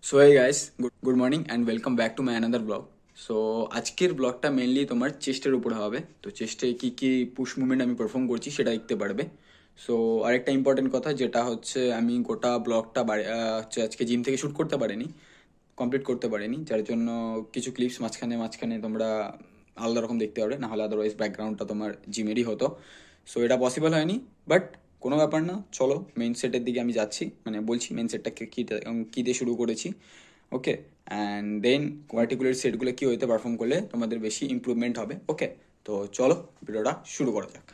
So hey guys, good morning and welcome back to my another blog. So আজকের ব্লগটা mainly তোমার চেস্টের উপরে হবে। তো চেস্টে কী কী পুশ মুভমেন্ট আমি পারফর্ম করছি সেটা দেখতে পারবে। সো আরেকটা ইম্পর্টেন্ট কথা যেটা হচ্ছে, আমি গোটা ব্লগটা হচ্ছে আজকে জিম থেকে শ্যুট করতে পারিনি, কমপ্লিট করতে পারিনি, যার জন্য কিছু ক্লিপস মাঝখানে মাঝখানে তোমরা আলাদা রকম দেখতে পারবে, না হলে আদারওয়াইজ ব্যাকগ্রাউন্ডটা তোমার জিমেরই হতো। সো এটা পসিবল হয়নি, বাট কোনো ব্যাপার না। চলো মেইন সেটের দিকে আমি যাচ্ছি, মানে বলছি মেইন সেটটা কী দিয়ে শুরু করেছি। ওকে, অ্যান্ড দেন পার্টিকুলার সেটগুলো কী হইতে পারফর্ম করলে তোমাদের বেশি ইম্প্রুভমেন্ট হবে। ওকে, তো চলো ভিডিওটা শুরু করা যাক।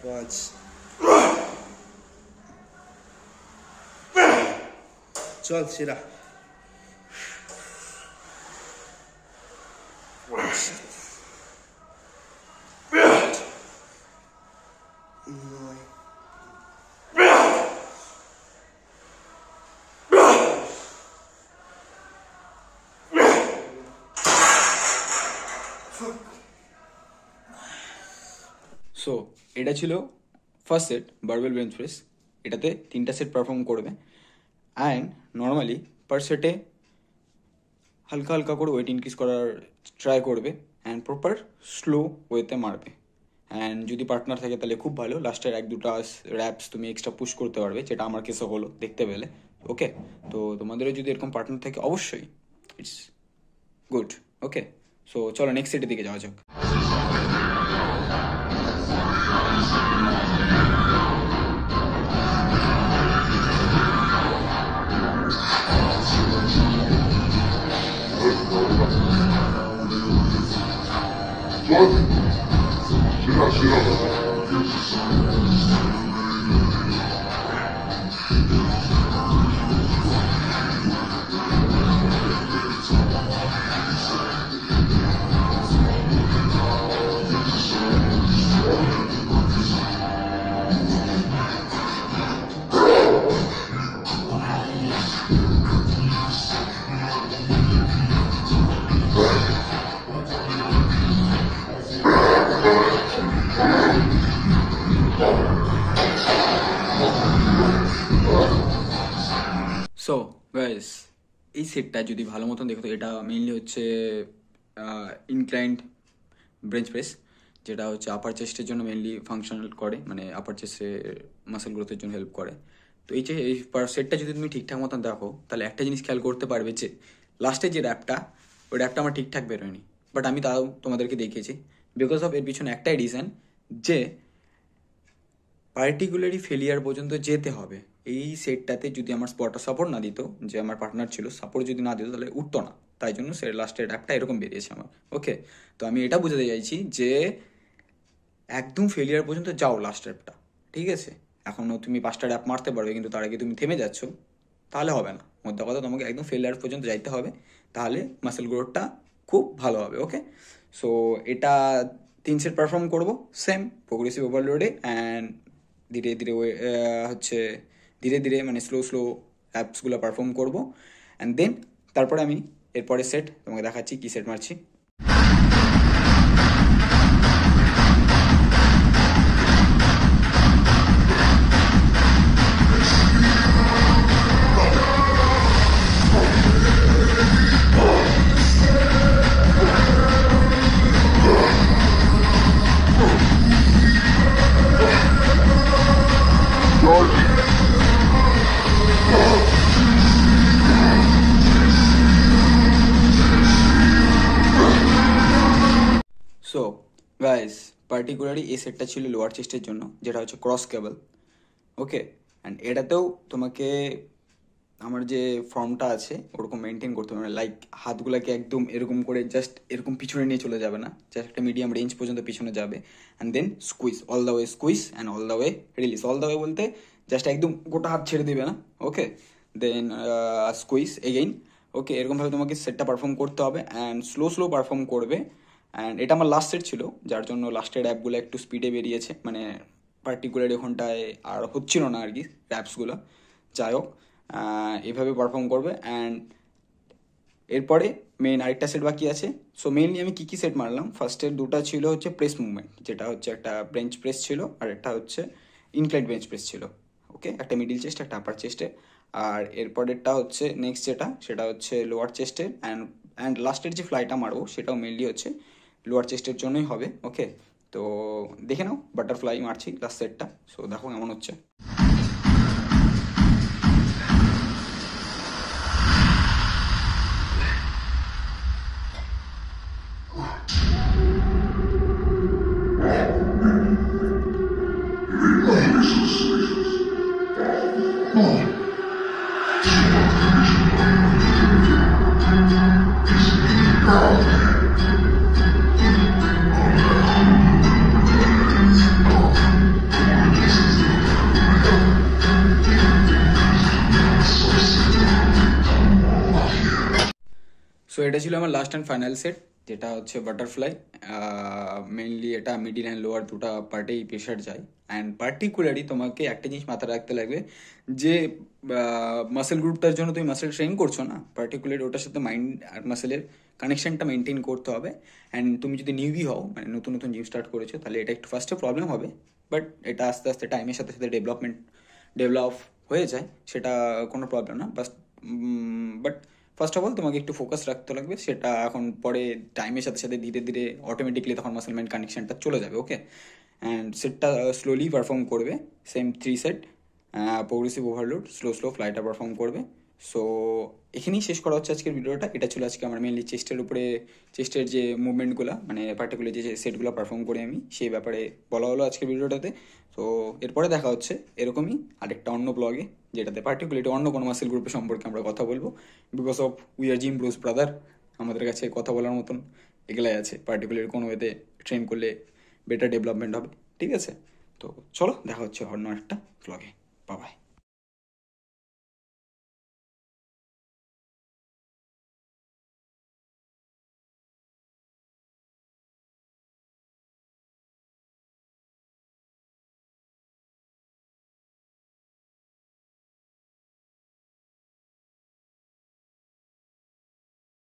পাঁচ, চল সেরা। নয়, সো এটা ছিল first set, barbell bench press. এটাতে 3টা সেট পারফর্ম করবে, অ্যান্ড নর্মালি পার সেটে হালকা হালকা করে ওয়েট ইনক্রিজ করার ট্রাই করবে, অ্যান্ড প্রপার স্লো ওয়েতে মারবে। অ্যান্ড যদি পার্টনার থাকে তাহলে খুব ভালো, লাস্টের 1-2টা র্যাপস তুমি এক্সট্রা পুশ করতে পারবে, যেটা আমার কেসে হলো দেখতে পেলে। ওকে, তো তোমাদেরও যদি এরকম পার্টনার থাকে অবশ্যই ইটস গুড। ওকে, সো চলো নেক্সট সেটের দিকে যাওয়া যাক। সো গাইস, এই সেটটা যদি ভালো মতন দেখো তো এটা মেইনলি হচ্ছে ইনক্লাইন্ড বেঞ্চ প্রেস, যেটা হচ্ছে আপার চেস্টের জন্য মেইনলি ফাংশনাল করে, মানে আপার চেস্টে মাসেল গ্রোথের জন্য হেল্প করে। তো এই সেটটা যদি তুমি ঠিকঠাক মতন দেখো তাহলে একটা জিনিস খেয়াল করতে পারবে যে লাস্টের যে র্যাপটা, ওই র্যাপটা আমার ঠিকঠাক বেরোয়নি, বাট আমি তাও তোমাদেরকে দেখিয়েছি। বিকজ অফ এর পিছনে একটাই রিজন, যে পার্টিকুলারলি ফেলিয়ার পর্যন্ত যেতে হবে। এই সেটটাতে যদি আমার স্পটটা সাপোর্ট না দিত, যে আমার পার্টনার ছিল, সাপোর্ট যদি না দিত তাহলে উঠতো না, তাই জন্য সে লাস্টের অ্যাপটা এরকম বেরিয়েছে আমার। ওকে, তো আমি এটা বুঝাতে চাইছি যে একদম ফেলিয়ার পর্যন্ত যাও লাস্ট অ্যাপটা, ঠিক আছে? এখনও তুমি 5টা অ্যাপ মারতে পারবে, কিন্তু তার আগে তুমি থেমে যাচ্ছ, তাহলে হবে না। মধ্যে কথা, তোমাকে একদম ফেলিয়ার পর্যন্ত যাইতে হবে, তাহলে মাসেল গ্রোথটা খুব ভালো হবে। ওকে, সো এটা 3 সেট পারফর্ম করবো সেম প্রোগ্রেসিভ ওভারলোডে, অ্যান্ড ধীরে ধীরে হচ্ছে ধীরে ধীরে মানে স্লো স্লো অ্যাপসগুলো পারফর্ম করবো, অ্যান্ড দেন তারপরে আমি এরপরে সেট তোমাকে দেখাচ্ছি কী সেট মারছি। সো গাইস, পার্টিকুলারলি এই সেটটা ছিল লোয়ার চেস্টের জন্য, যেটা হচ্ছে ক্রস কেবল। ওকে, অ্যান্ড এটাতেও তোমাকে আমার যে ফর্মটা আছে ওরকম মেনটেন করতে হবে, লাইক হাতগুলোকে একদম এরকম করে জাস্ট এরকম পিছনে নিয়ে চলে যাবে না, জাস্ট একটা মিডিয়াম রেঞ্জ পর্যন্ত পিছনে যাবে, and then squeeze all the way, squeeze and all the way release. All the way বলতে জাস্ট একদম গোটা হাত ছেড়ে দিবে না। ওকে, দেন স্কুইজ এগেইন। ওকে, এরকমভাবে তোমাকে সেটটা পারফর্ম করতে হবে অ্যান্ড স্লো স্লো পারফর্ম করবে। অ্যান্ড এটা আমার লাস্ট সেট ছিল, যার জন্য লাস্টের অ্যাপগুলো একটু স্পিডে বেরিয়েছে, মানে পার্টিকুলার ওখানটায় আর হচ্ছিল না আর কি র্যাপসগুলো। যাই হোক, এভাবে পারফর্ম করবে। অ্যান্ড এরপরে মেইন আরেকটা সেট বাকি আছে। সো মেইনলি আমি কী সেট মারলাম, ফার্স্টের দুটো ছিল হচ্ছে প্রেস মুভমেন্ট, যেটা হচ্ছে একটা বেঞ্চ প্রেস ছিল আর একটা হচ্ছে ইনক্লাইড বেঞ্চ প্রেস ছিল। ওকে, একটা মিডিল চেস্ট একটা আপার চেস্টে। আর এরপরেরটা হচ্ছে নেক্সট সেটা হচ্ছে লোয়ার চেস্টের। অ্যান্ড লাস্টের যে ফ্লাইটা মারবো সেটাও মেনলি হচ্ছে লোয়ার চেস্টের জন্যই হবে। ওকে, তো দেখে নাও, বাটারফ্লাই মারছি লাস্ট সেটটা। সো দেখো কেমন হচ্ছে। সো এটা ছিল আমার লাস্ট অ্যান্ড ফাইনাল সেট, যেটা হচ্ছে বাটারফ্লাই। মেনলি এটা মিডিল অ্যান্ড লোয়ার দুটো পার্টেই প্রেশার যায়। অ্যান্ড পার্টিকুলারলি তোমাকে একটা জিনিস মাথায় রাখতে লাগবে, যে মাসেল গ্রুপটার জন্য তুমি মাসেল ট্রেন করছো না, পার্টিকুলারলি ওটার সাথে মাইন্ড আর মাসেলের কানেকশনটা মেনটেন করতে হবে। অ্যান্ড তুমি যদি নিউবি হও, মানে নতুন নতুন জিম স্টার্ট করেছো, তাহলে এটা একটু ফার্স্টে প্রবলেম হবে, বাট এটা আস্তে আস্তে টাইমের সাথে সাথে ডেভেলপ হয়ে যায়, সেটা কোনো প্রবলেম না। বাট ফার্স্ট অফ অল তোমাকে একটু ফোকাস রাখতে লাগবে, সেটা এখন পরে টাইমের সাথে সাথে ধীরে ধীরে অটোমেটিকলি তখন মাসেল মাইন্ড কানেকশনটা চলে যাবে। ওকে, অ্যান্ড সেটটা স্লোলি পারফর্ম করবে, same 3 set progressive overload, slow slow ফ্লাইটা পারফর্ম করবে। সো এখানেই শেষ করা হচ্ছে আজকের ভিডিওটা। এটা ছিল আজকে আমার মেনলি চেস্টের যে মুভমেন্টগুলো, মানে পার্টিকুলার যে সেটগুলো পারফর্ম করি আমি, সেই ব্যাপারে বলা হলো আজকের ভিডিওটাতে। তো এরপরে দেখা হচ্ছে এরকমই আরেকটা অন্য ব্লগে, যেটাতে পার্টিকুলারলি অন্য কোনো মাসেল গ্রুপের সম্পর্কে আমরা কথা বলবো। Because of we are gym Bruce brother, আমাদের কাছে কথা বলার মতন এগুলাই আছে। পার্টিকুলারলি কোনো ওয়েতে ট্রেন করলে বেটার ডেভেলপমেন্ট হবে। ঠিক আছে, তো চলো দেখা হচ্ছে অন্য একটা ব্লগে। Bye bye.